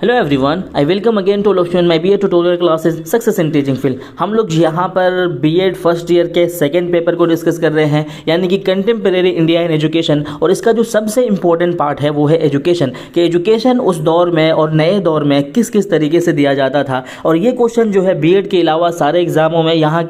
Hello everyone, I welcome again to option my BEd tutorial classes success in teaching field. हम लोग यहाँ पर BEd first year के second paper को discuss कर रहे हैं, यानी कि कंटेम्प्रेरी इंडिया इन एजुकेशन। और इसका जो सबसे इंपॉर्टेंट पार्ट है वो है एजुकेशन, कि एजुकेशन उस दौर में और नए दौर में किस किस तरीके से दिया जाता था। और ये क्वेश्चन जो है बीएड के अलावा सारे एग्जामों में, यहाँ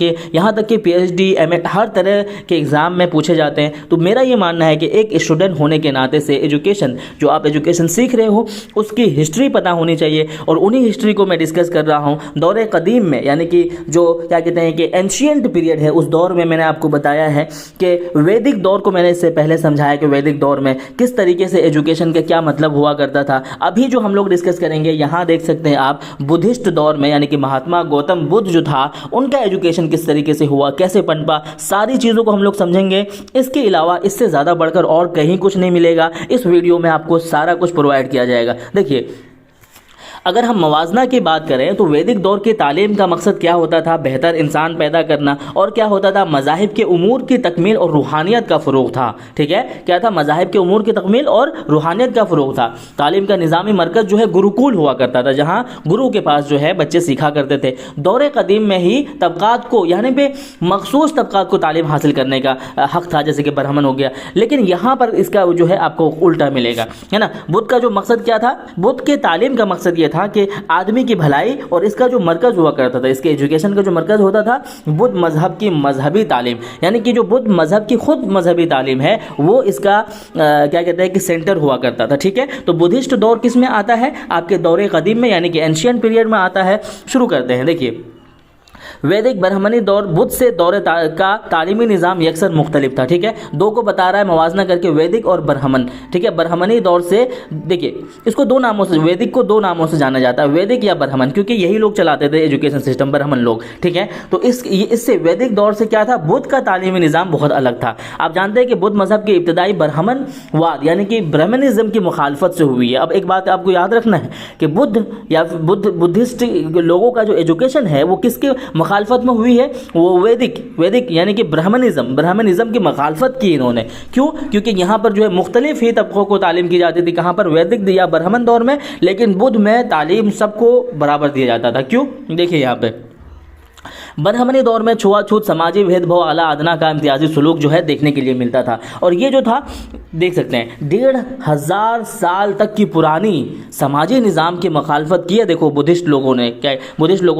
तक कि पीएचडी एमएड हर तरह के एग्जाम में पूछे जाते हैं। तो मेरा ये मानना है कि एक स्टूडेंट होने के नाते से एजुकेशन, जो आप एजुकेशन सीख रहे हो, उसकी हिस्ट्री पता होनी चाहिए। और उन्हीं हिस्ट्री को मैं डिस्कस कर रहा हूं दौरे कदीम में, यानी कि जो क्या कहते हैं कि एंशियंट पीरियड है, उस दौर में मैंने आपको बताया है कि वैदिक दौर को मैंने इससे पहले समझाया कि वैदिक दौर में किस तरीके से एजुकेशन का क्या मतलब हुआ करता था। अभी जो हम लोग डिस्कस करेंगे, यहाँ देख सकते हैं आप, बुद्धिस्ट दौर में, यानी कि महात्मा गौतम बुद्ध जो था, उनका एजुकेशन किस तरीके से हुआ, कैसे पनपा, सारी चीज़ों को हम लोग समझेंगे। इसके अलावा इससे ज़्यादा बढ़कर और कहीं कुछ नहीं मिलेगा। इस वीडियो में आपको सारा कुछ प्रोवाइड किया जाएगा। देखिए, अगर हम मवाजना की बात करें तो वैदिक दौर की तालीम का मकसद क्या होता था? बेहतर इंसान पैदा करना। और क्या होता था? मज़ाहिब के उमूर की तकमील और रूहानियत का फ़रोग़ था। ठीक है, क्या था? मज़ाहिब के उमूर की तकमील और रूहानियत का फ़रोग़ था। तालीम का निज़ामी मरकज़ जो है गुरुकुल हुआ करता था, जहाँ गुरु के पास जो है बच्चे सीखा करते थे। दौरे कदीम में ही तबक़ात को, यानी पे मखसूस तबक़ात को तालीम हासिल करने का हक़ था, जैसे कि ब्राह्मण हो गया। लेकिन यहाँ पर इसका जो है आपको उल्टा मिलेगा, है ना। बुद्ध का जो मकसद क्या था? बुद्ध के तालीम का मकसद ये था कि आदमी की भलाई, और इसका जो मरकज़ हुआ करता था, इसके एजुकेशन का जो मरकज़ होता था, बुद्ध मज़हब की मजहबी तालीम, यानी कि जो बुद्ध मज़हब की खुद मजहबी तालीम है, वो इसका क्या कहते हैं कि सेंटर हुआ करता था। ठीक है, तो बुद्धिस्ट दौर किस में आता है? आपके दौरे कदीम में, यानी कि एंशियंट पीरियड में आता है। शुरू करते हैं। देखिए, वैदिक ब्राह्मणी दौर बुद्ध से दौरे का तालीमी निज़ाम यकसर मुख्तलिफ था। ठीक है, दो को बता रहा है मवाजना करके, वैदिक और ब्राह्मण। ठीक है, ब्राह्मणी दौर से, देखिए इसको दो नामों से, वैदिक को दो नामों से जाना जाता है, वैदिक या ब्राह्मण, क्योंकि यही लोग चलाते थे एजुकेशन सिस्टम, ब्राह्मण लोग। ठीक है, तो इससे वैदिक दौर से क्या था? बुद्ध का तालीमी निज़ाम बहुत अलग था। आप जानते हैं कि बुद्ध मज़हब की इब्तदाई ब्राह्मणवाद, यानी कि ब्राह्मणिज्म की मुखालफत से हुई है। अब एक बात आपको याद रखना है कि बुद्ध या बुद्धिस्ट लोगों का जो एजुकेशन है वो किसके मुखालफत में हुई है? वो वैदिक यानी कि ब्राह्मणिज्म की मुखालफत की इन्होंने। क्यों? क्योंकि यहाँ पर जो है मुख्तलिफ ही तबकों को तालीम की जाती थी। कहाँ पर? वैदिक या ब्राह्मण दौर में। लेकिन बुद्ध में तालीम सबको बराबर दिया जाता था। क्यों? देखिए यहाँ पे ब्राह्मणी दौर में छुआछूत, समाजी भेदभाव, आला अदना का इम्तियाजी सलूक जो है देखने के लिए मिलता था। और ये जो था, देख सकते हैं, 1500 साल तक की पुरानी समाजी निज़ाम की मुखालफत की है। देखो बुद्धिस्ट लोगों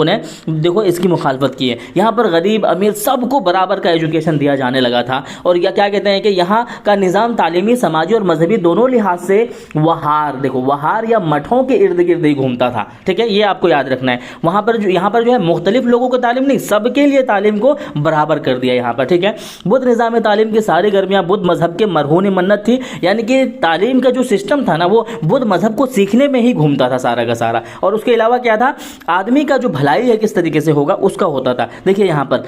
ने देखो इसकी मुखालफत की है। यहाँ पर गरीब अमीर सबको बराबर का एजुकेशन दिया जाने लगा था। और या क्या कहते हैं कि यहाँ का निज़ाम तालीमी, समाजी और मजहबी दोनों लिहाज से वहार या मठों के इर्द गिर्द ही घूमता था। ठीक है, ये आपको याद रखना है। यहाँ पर जो है मुख्तलिफ लोगों को तालीम नहीं, सबके लिए तालीम को बराबर कर दिया यहाँ पर। ठीक है, बुद्ध निज़ाम तालीम की सारी गर्मियाँ बुद्ध मजहब के मरहून मन्नत थी, यानी कि तालीम का जो सिस्टम था ना, वो बुद्ध मजहब को सीखने में ही घूमता था सारा का सारा। और उसके अलावा क्या था? आदमी का जो भलाई है किस तरीके से होगा, उसका होता था। देखिए यहाँ पर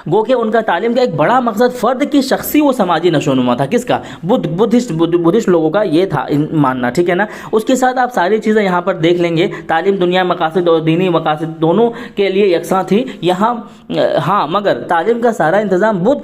गो के उनका तालीम का एक बड़ा मकसद फ़र्द की शख्सी व समाजी नशोनुमा था। किसका? बुद्धिस्ट लोगों का ये था मानना। ठीक है ना। उसके साथ आप सारी चीज़ें यहाँ पर देख लेंगे। तालीम दुनिया मकासद और दीनी मकासद दोनों के लिए यकसां थी यहाँ। हाँ, मगर तालीम का सारा इंतज़ाम बुद्ध,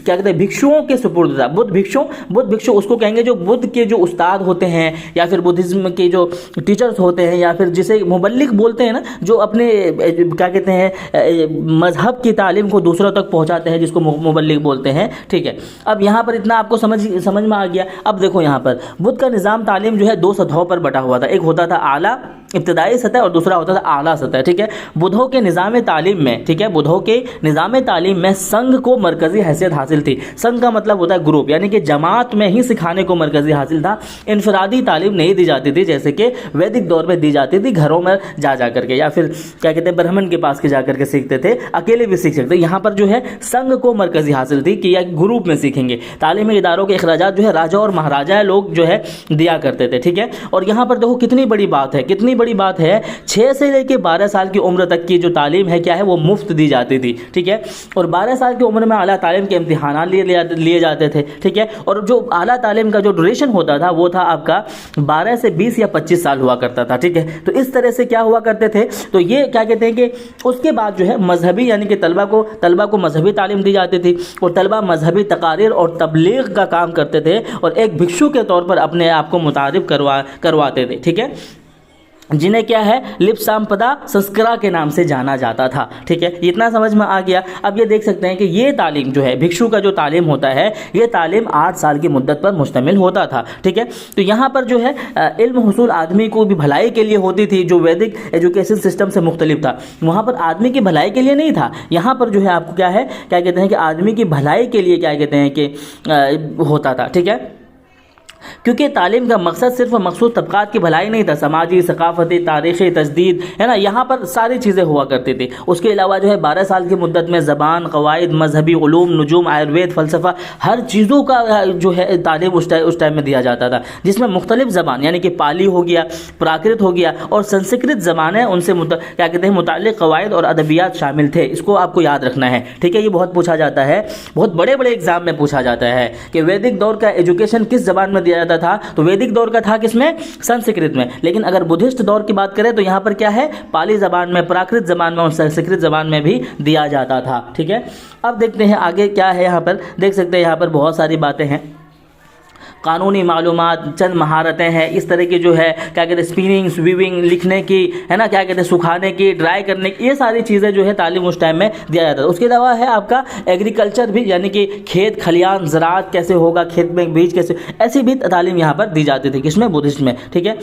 क्या कहते हैं, भिक्षुओं के सुपुर्द था। बुद्ध भिक्षु उसको कहेंगे जो बुद्ध के जो उस्ताद होते हैं, या फिर बुद्धिज़्म के जो टीचर्स होते हैं, या फिर जिसे मुबल्लिग बोलते हैं ना, जो अपने क्या कहते हैं मजहब की तालीम को दूसरों तक पहुंचाते हैं, जिसको मुबल्लिग बोलते हैं। ठीक है, अब यहाँ पर इतना आपको समझ में आ गया। अब देखो यहाँ पर बुद्ध का निज़ाम तालीम जो है दो सतहों पर बटा हुआ था। एक होता था आला इब्तदाई सतह और दूसरा होता था आला सतह। ठीक है, बुद्धों के निज़ाम तालीम में, ठीक है, बुद्धों के निज़ाम तालीम में संघ को मरकज़ी हैसियत हासिल थी। संघ का मतलब होता है ग्रुप, यानी कि जमात में ही सिखाने को मरकज़ी हासिल था। इनफरादी तालीम नहीं दी जाती थी, जैसे कि वैदिक दौर में दी जाती थी, घरों में जा करके, या फिर क्या कहते हैं ब्राह्मण के पास के जा करके सीखते थे, अकेले भी सीख सकते। यहाँ पर जो है संघ को मरकज़ी हासिल थी कि या ग्रुप में सीखेंगे। तालीमी इदारों के अखराजात जो है राजा और महाराजा लोग जो है दिया करते थे। ठीक है, और यहाँ पर देखो कितनी बड़ी बात है, 6 से लेकर 12 साल की उम्र तक की जो तालीम है, क्या है, वो मुफ्त दी जाती थी। ठीक है, और 12 साल की उम्र में आला तालीम के इम्तिहान लिए जाते थे। ठीक है, और जो आला तालीम का जो ड्यूरेशन होता था वो था आपका 12 से 20 या 25 साल हुआ करता था। ठीक है, तो इस तरह से क्या हुआ करते थे। तो ये क्या कहते हैं कि उसके बाद जो है मजहबी, यानी कि तलबा को मजहबी तालीम दी जाती थी, और तलबा मजहबी तकारीर और तबलीग का काम करते थे, और एक भिक्षु के तौर पर अपने आप को मुतारिफ करवाते थे। ठीक है, जिन्हें क्या है लिप्साम्पदा संस्करा के नाम से जाना जाता था। ठीक है, इतना समझ में आ गया। अब ये देख सकते हैं कि ये तालीम जो है, भिक्षु का जो तालीम होता है, ये तालीम 8 साल की मुद्दत पर मुश्तमिल होता था। ठीक है, तो यहाँ पर जो है इल्म हुसूल आदमी को भी भलाई के लिए होती थी, जो वैदिक एजुकेशन सिस्टम से मुख्तलिफ था। वहाँ पर आदमी की भलाई के लिए नहीं था, यहाँ पर जो है आपको क्या है, क्या कहते हैं कि आदमी की भलाई के लिए क्या कहते हैं कि होता था। ठीक है, क्योंकि तालीम का मकसद सिर्फ मखसूस तबकात की भलाई नहीं था, समाजी, सकाफती, तारीख़ी तजदीद, है ना, यहाँ पर सारी चीज़ें हुआ करती थी। उसके अलावा जो है 12 साल की मुद्दत में ज़बान, क़वाइद, मजहबी उलूम, नुजूम, आयुर्वेद, फ़लसफ़ा, हर चीज़ों का जो है तालीम उस टाइम में दिया जाता था, जिसमें मुख्तलिफ ज़बान यानी कि पाली हो गया, प्राकृत हो गया और संस्कृत ज़बानें, उनसे क्या कहते हैं मुताल्लिक़ क़वाइद और अदबियात शामिल थे। इसको आपको याद रखना है। ठीक है, ये बहुत पूछा जाता है, बहुत बड़े बड़े एग्जाम में पूछा जाता है कि वैदिक दौर का एजुकेशन किस ज़बान में दिया जाता था। तो वैदिक दौर का था किसमें, संस्कृत में। लेकिन अगर बुद्धिस्ट दौर की बात करें तो यहाँ पर क्या है, पाली ज़बान में, प्राकृत ज़बान में और संस्कृत ज़बान में भी दिया जाता था। ठीक है, अब देखते हैं आगे क्या है। यहाँ पर देख सकते हैं, यहाँ पर बहुत सारी बातें हैं, कानूनी मालूमात, चंद महारतें हैं, इस तरह की जो है क्या कहते हैं स्पिनिंग, वीविंग, लिखने की, है ना, क्या कहते हैं सुखाने की, ड्राई करने की, ये सारी चीज़ें जो है तालीम उस टाइम में दिया जाता है। उसके अलावा है आपका एग्रीकल्चर भी, यानी कि खेत खलियान, ज़राअत कैसे होगा, खेत में बीज कैसे, ऐसी भी तालीम यहाँ पर दी जाती थी। किसमें, बुद्धिस्ट में। ठीक है,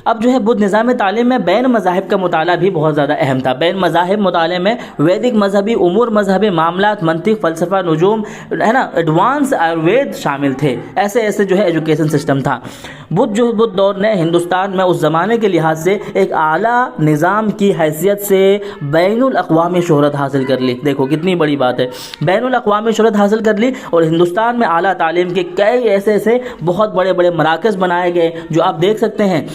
अब जो है बुद्ध निज़ाम तालीम में बैन मज़ाहिब का मुताला भी बहुत ज़्यादा अहम था। बैन मज़ाहिब मुताले में वैदिक मजहबी उमूर, मजहबी मामलात, मंतिक, फ़लसफ़ा, नुजूम, है ना, एडवांस आयुर्वेद शामिल थे। ऐसे ऐसे जो है एजुकेशन सिस्टम था। बुद्ध दौर ने हिंदुस्तान में उस ज़माने के लिहाज से एक आला निज़ाम की हैसियत से बैनुल अक़वामी शोहरत हासिल कर ली। देखो कितनी बड़ी बात है, बैनुल अक़वामी शोहरत हासिल कर ली। और हिंदुस्तान में आला तालीम के कई ऐसे ऐसे बहुत बड़े बड़े मराकज़ बनाए गए, जो आप देख सकते हैं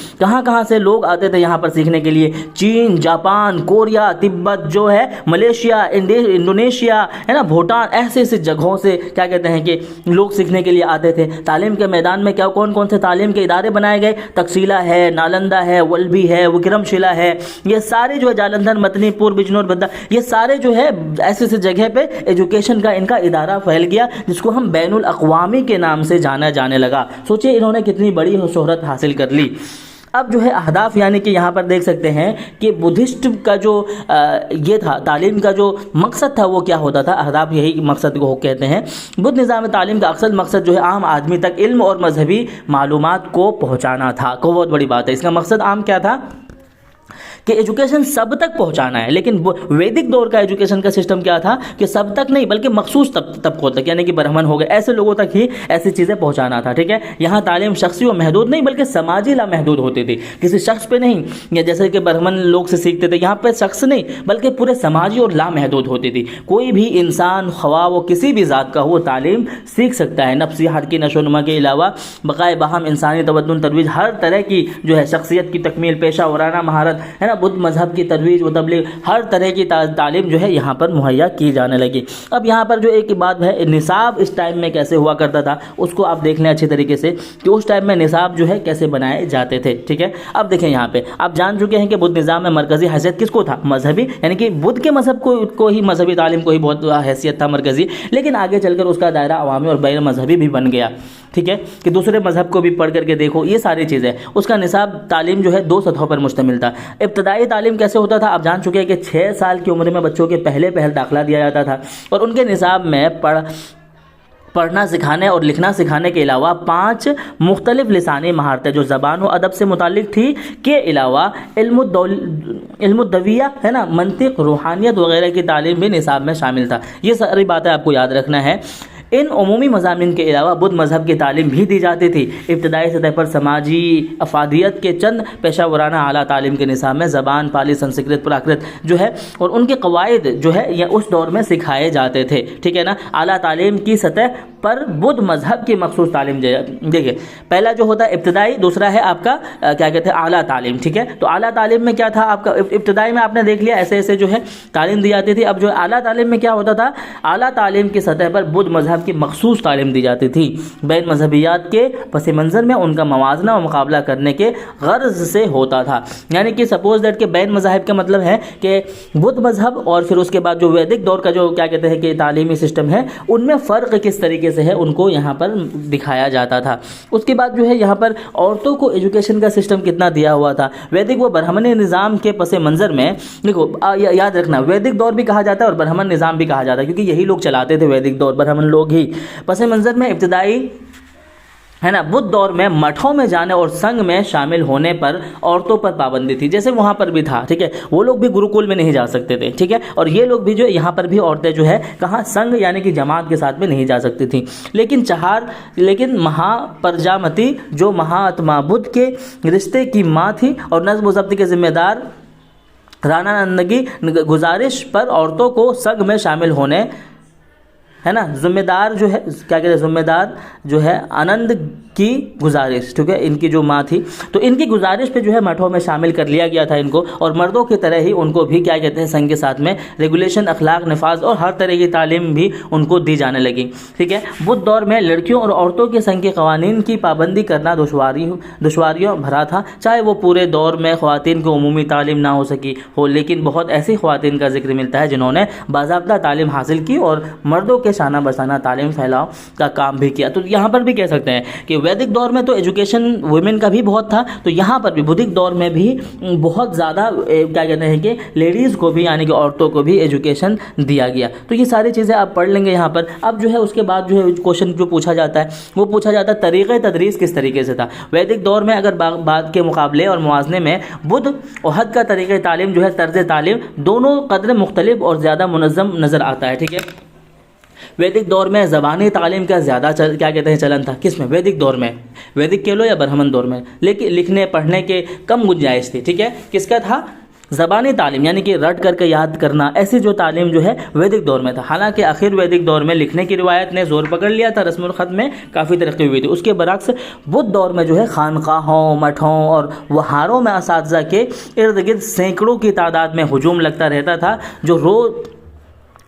कहाँ से लोग आते थे यहाँ पर सीखने के लिए। चीन, जापान, कोरिया, तिब्बत जो है, मलेशिया, इंडोनेशिया, है ना, भूटान, ऐसे ऐसे जगहों से क्या कहते हैं कि लोग सीखने के लिए आते थे। तालीम के मैदान में क्या कौन कौन से तालीम के इदारे बनाए गए, तकसीला है, नालंदा है, वल्भी है, विक्रमशिला है, ये सारे जो है, जालंधर, मदनीपुर, बिजनौर, बद्दा, ये सारे जो है ऐसे ऐसे जगह पे एजुकेशन का इनका इदारा फैल गया, जिसको हम बैनुल अक़वामी के नाम से जाना जाने लगा। सोचिए इन्होंने कितनी बड़ी शोहरत हासिल कर ली। अब जो है अहदाफ, यानी कि यहाँ पर देख सकते हैं कि बुद्धिस्ट का जो ये था, तालीम का जो मकसद था वो क्या होता था, अहदाफ यही मकसद को कहते हैं। बुद्ध निज़ाम तालीम का अक्सर मकसद जो है आम आदमी तक इल्म और मजहबी मालूमात को पहुँचाना था। को बहुत बड़ी बात है, इसका मकसद आम क्या था कि एजुकेशन सब तक पहुंचाना है। लेकिन वैदिक दौर का एजुकेशन का सिस्टम क्या था कि सब तक नहीं बल्कि मखसूस तबकों तक, यानी कि ब्राह्मण हो गए, ऐसे लोगों तक ही ऐसी चीज़ें पहुंचाना था। ठीक है, यहाँ तालीम शख्सी व महदूद नहीं बल्कि समाजी लामहदूद होती थी, किसी शख्स पे नहीं, या जैसे कि ब्राह्मण लोग से सीखते थे, यहाँ पे शख्स नहीं बल्कि पूरे समाजी और लामहदूद होती थी। कोई भी इंसान ख्वाह वो किसी भी ज़ात का वो तालीम सीख सकता है। नफ्सी हर की नशोनुमा के अलावा बकाए बहम, इंसानी तवद्दुन, तरवीज, हर तरह की जो है शख्सियत की तकमील, पेशा वराना महारत, है ना, बुद्ध मजहब की तरवीज व तबलीग, हर तरह की तालीम जो है यहाँ पर मुहैया की जाने लगी। अब यहाँ पर जो एक बात है, निसाब इस टाइम में कैसे हुआ करता था उसको आप देख लें अच्छी तरीके से कि उस टाइम में निसाब जो है कैसे बनाए जाते थे। ठीक है, अब देखें यहाँ पे आप जान चुके हैं कि बुद्ध निज़ाम में मरकज़ी हैसियत किसको था, मजहबी, यानी कि बुद्ध के मजहब को ही, मजहबी तालीम को ही बहुत हैसियत था मरकज़ी। लेकिन आगे चलकर उसका दायरा अवामी और बैन मजहबी भी बन गया। ठीक है, कि दूसरे मजहब को भी पढ़ करके देखो, ये सारी चीज़ें। उसका निसाब तालीम जो है 2 सतहों पर मुश्तमिल था। इब्तदाई तालीम कैसे होता था, आप जान चुके हैं कि 6 साल की उम्र में बच्चों के पहले दाखिला दिया जाता था और उनके निसाब में पढ़ना सिखाने और लिखना सिखाने के अलावा 5 मुख्तलिफ लिसानी महारतें जो ज़बान व अदब से मुताल्लिक़ थी के अलावा इल्मुद्दविया, है ना, मंतिक, रूहानियत वगैरह की तालीम भी निसाब में शामिल था। ये सारी बातें आपको याद रखना है। इन उमूमी मज़ामिन के अलावा बुद्ध मज़हब की तालीम भी दी जाती थी। इब्तदाई सतह पर समाजी अफादियत के चंद पेशा वराना आला तालीम के निसाब में ज़बान, पाली, संस्कृत, प्राकृत जो है और उनके क़वाइद जो है ये उस दौर में सिखाए जाते थे। ठीक है ना, आला तालीम की सतह पर बुद्ध मज़हब की मखसूस तालीम। देखिए पहला जो होता है इब्तदाई, दूसरा है आपका क्या कहते हैं आला तालीम। ठीक है, तो आला तालीम में क्या था आपका, इब्तदाई में आपने देख लिया ऐसे ऐसे जो है तालीम दी जाती थी। अब जो आला तालीम में क्या होता था, आला तालीम की सतह पर बुद्ध मज़हब की मखसूस तालीम दी जाती थी। बैन मजहबियात के पस मंज़र में उनका मवाजना और मुकाबला करने के गर्ज से होता था। यानी कि सपोज दैट के बैन मज़ाहिब का मतलब है कि बुद्ध मज़हब और फिर उसके बाद जो वैदिक दौर का जो क्या कहते हैं कि तालीमी सिस्टम है, उनमें फ़र्क किस तरीके से है उनको यहाँ पर दिखाया जाता था। उसके बाद जो है यहाँ पर औरतों को एजुकेशन का सिस्टम कितना दिया हुआ था। वैदिक व ब्राह्मणी निज़ाम के पस मंज़र में देखो याद रखना, वैदिक दौर भी कहा जाता है और ब्राह्मण निज़ाम भी कहा जाता है, क्योंकि यही लोग चलाते थे वैदिक दौर, ब्राह्मण लोग ही। पस मंज़र में इब्तदाई है ना बुद्ध दौर में मठों में जाने और संघ में शामिल होने पर औरतों पर पाबंदी थी, जैसे वहाँ पर भी था, ठीक है। वो लोग भी गुरुकुल में नहीं जा सकते थे, ठीक है। और ये लोग भी जो यहाँ पर भी औरतें जो है कहाँ संघ यानी कि जमात के साथ में नहीं जा सकती थी। लेकिन महाप्रजामती जो महात्मा बुद्ध के रिश्ते की माँ थी और नज़्म व ज़ब्त के जिम्मेदार राणा नंद की गुजारिश पर औरतों को संघ में शामिल होने, है ना, जिम्मेदार जो है क्या कहते हैं, जिम्मेदार जो है आनंद की गुजारिश, ठीक है, इनकी जो माँ थी, तो इनकी गुजारिश पे जो है मठों में शामिल कर लिया गया था इनको। और मर्दों की तरह ही उनको भी क्या कहते हैं संघ के साथ में रेगुलेशन, अखलाक, नफाज और हर तरह की तालीम भी उनको दी जाने लगी, ठीक है। बुद्ध दौर में लड़कियों और औरतों के संघ के कवानीन की पाबंदी करना दुश्वारियों भरा था, चाहे वो पूरे दौर में ख़वातीन को उमूमी तालीम ना हो सकी हो, लेकिन बहुत ऐसी ख़वातीन का जिक्र मिलता है जिन्होंने बाज़ाब्ता तालीम हासिल की और मर्दों के शाना बसाना तालीम फैलाव का काम भी किया। तो यहाँ पर भी कह सकते हैं कि वैदिक दौर में तो एजुकेशन वुमेन का भी बहुत था, तो यहाँ पर भी बुद्धिक दौर में भी बहुत ज़्यादा क्या कहते हैं कि लेडीज़ को भी यानी कि औरतों को भी एजुकेशन दिया गया। तो ये सारी चीज़ें आप पढ़ लेंगे यहाँ पर। अब जो है उसके बाद जो है क्वेश्चन जो पूछा जाता है वो पूछा जाता है तरीक़े तदरीस किस तरीके से था वैदिक दौर में। अगर बाद के मुकाबले और मुवाज़ने में बुद्ध ओहद का तरीक़े तालीम जो है, तर्ज़ तालीम दोनों कदर मुख्तलिफ और ज़्यादा मुनज़्ज़म नज़र आता है, ठीक है। वैदिक दौर में ज़बानी तालीम का ज़्यादा क्या कहते हैं चलन था, किस में, वैदिक दौर में, वैदिक कह लो या ब्राह्मण दौर में, लेकिन लिखने पढ़ने के कम गुंजाइश थी, ठीक है। किसका था, ज़बानी तालीम यानी कि रट करके याद करना, ऐसी जो तालीम जो है वैदिक दौर में था। हालांकि आखिर वैदिक दौर में लिखने की रिवायत ने ज़ोर पकड़ लिया था, रस्मुल ख़त में काफ़ी तरक्की हुई थी। उसके बरक्स बुद्ध दौर में जो है खानकाहों, मठों और वहारों में असातिज़ा के इर्द गिर्द सैकड़ों की तादाद में हुजूम लगता रहता था,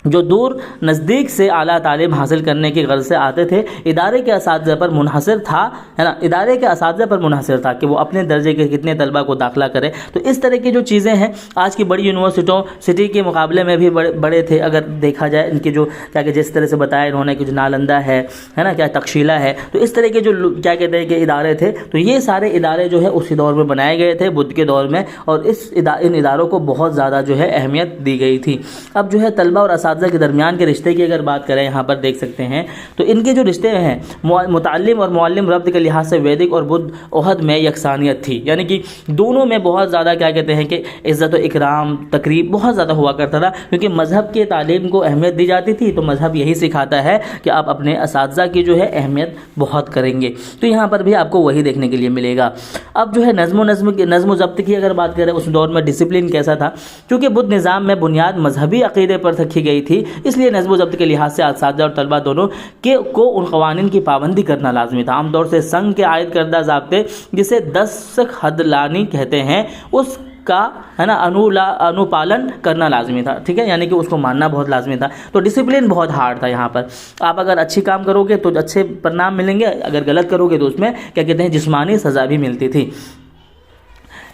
जो दूर नज़दीक से आला तालीम हासिल करने की गर्ज से आते थे। इदारे के असातिज़ा पर मुनहसर था, है ना, इदारे के असातिज़ा पर मुनहसर था कि वो अपने दर्जे के कितने तलबा को दाखिला करें। तो इस तरह की जो चीज़ें हैं आज की बड़ी यूनिवर्सिटी के मुकाबले में भी बड़े थे। अगर देखा जाए इनके जो क्या कि जिस तरह से बताया इन्होंने कि जो नालंदा है ना, क्या तक्षशिला है, तो इस तरह के जो क्या कहते हैं कि इदारे थे, तो ये सारे इदारे जो है उसी दौर में बनाए गए थे बुद्ध के दौर में, और इन इदारों को बहुत ज़्यादा जो है अहमियत दी गई थी। अब जो है तलबा और के दरमियान के रिश्ते की अगर बात करें यहाँ पर देख सकते हैं, तो इनके जो रिश्ते हैं मुताल्लिम और मुअल्लिम रब्त के लिहाज से वैदिक और बुद्ध ओहद में यकसानियत थी, यानी कि दोनों में बहुत ज़्यादा क्या कहते हैं कि इज़्ज़त व इकराम तकरीब बहुत ज़्यादा हुआ करता था, क्योंकि मज़हब के तालीम को अहमियत दी जाती थी। तो मज़हब यही सिखाता है कि आप अपने असातिज़ा की जो है अहमियत बहुत करेंगे, तो यहाँ पर भी आपको वही देखने के लिए मिलेगा। अब जो है नज़्म ज़ब्त की अगर बात करें, उस दौर में डिसिप्लिन कैसा था, क्योंकि बुद्ध निज़ाम में बुनियाद मजहबी अक़ीदे पर रखी गई थी, इसलिए नज़्म व ज़ब्त के लिहाज से असातिज़ा और तलबा दोनों को उन क़वानीन की पाबंदी करना लाजमी था। आमतौर से संघ के आयद करदा ज़ाब्ते जिसे 10 हदलानी कहते हैं उसका, है ना, अनुपालन करना लाजमी था, ठीक है, यानी कि उसको मानना बहुत लाजमी था। तो डिसिप्लिन बहुत हार्ड था यहाँ पर। आप अगर अच्छी काम करोगे तो अच्छे परिणाम मिलेंगे, अगर गलत करोगे तो उसमें क्या कहते हैं जिस्मानी सज़ा भी मिलती थी,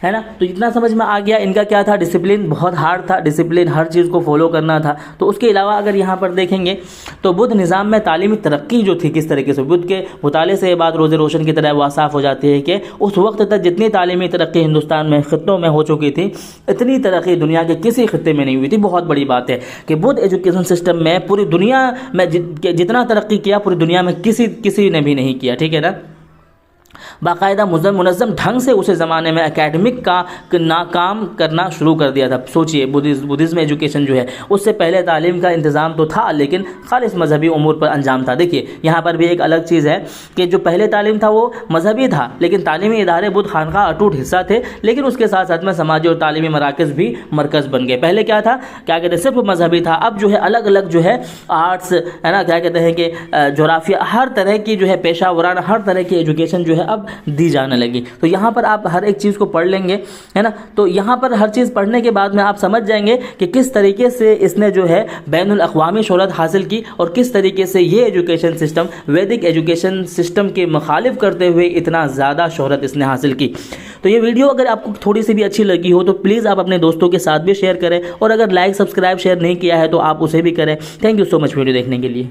है ना। तो इतना समझ में आ गया इनका क्या था, डिसिप्लिन बहुत हार्ड था, डिसिप्लिन हर चीज़ को फॉलो करना था। तो उसके अलावा अगर यहाँ पर देखेंगे तो बुद्ध निज़ाम में तालीमी तरक्की जो थी किस तरीके से, बुद्ध के मुताले से ये बात रोज़े रोशन की तरह साफ़ हो जाती है कि उस वक्त तक जितनी तालीमी तरक्की हिंदुस्तान में ख़ित्तों में हो चुकी थी, इतनी तरक्की दुनिया के किसी ख़ित्ते में नहीं हुई थी। बहुत बड़ी बात है कि बुद्ध एजुकेशन सिस्टम में पूरी दुनिया में जितना तरक्की किया पूरी दुनिया में किसी ने भी नहीं किया, ठीक है ना। बाकायदा मुनज़्ज़म ढंग से उसे ज़माने में एकेडमिक का काम करना शुरू कर दिया था। सोचिए बुद्धिज़्म एजुकेशन जो है उससे पहले तालीम का इंतज़ाम तो था, लेकिन खालिस मजहबी उमूर पर अंजाम था। देखिए यहाँ पर भी एक अलग चीज़ है कि जो पहले तालीम था वो मजहबी था, लेकिन तालीमी इदारे बुद्ध खानका अटूट हिस्सा थे, लेकिन उसके साथ साथ में समाजी और तालीमी मराकज़ भी मरकज़ बन गए। पहले क्या था, क्या कहते हैं, सिर्फ मजहबी था। अब जो है अलग अलग जो है आर्ट्स, है ना, क्या कहते हैं कि जोग्राफिया, हर तरह की जो है पेशा वराना हर तरह की एजुकेशन जो है अब दी जाने लगी। तो यहाँ पर आप हर एक चीज़ को पढ़ लेंगे, है ना। तो यहाँ पर हर चीज़ पढ़ने के बाद में आप समझ जाएंगे कि किस तरीके से इसने जो है बैनुल अक़वामी शोहरत हासिल की और किस तरीके से ये एजुकेशन सिस्टम वैदिक एजुकेशन सिस्टम के मुखालिफ करते हुए इतना ज़्यादा शोहरत इसने हासिल की। तो ये वीडियो अगर आपको थोड़ी सी भी अच्छी लगी हो तो प्लीज़ आप अपने दोस्तों के साथ भी शेयर करें, और अगर लाइक सब्सक्राइब शेयर नहीं किया है तो आप उसे भी करें। Thank you so much video देखने के लिए।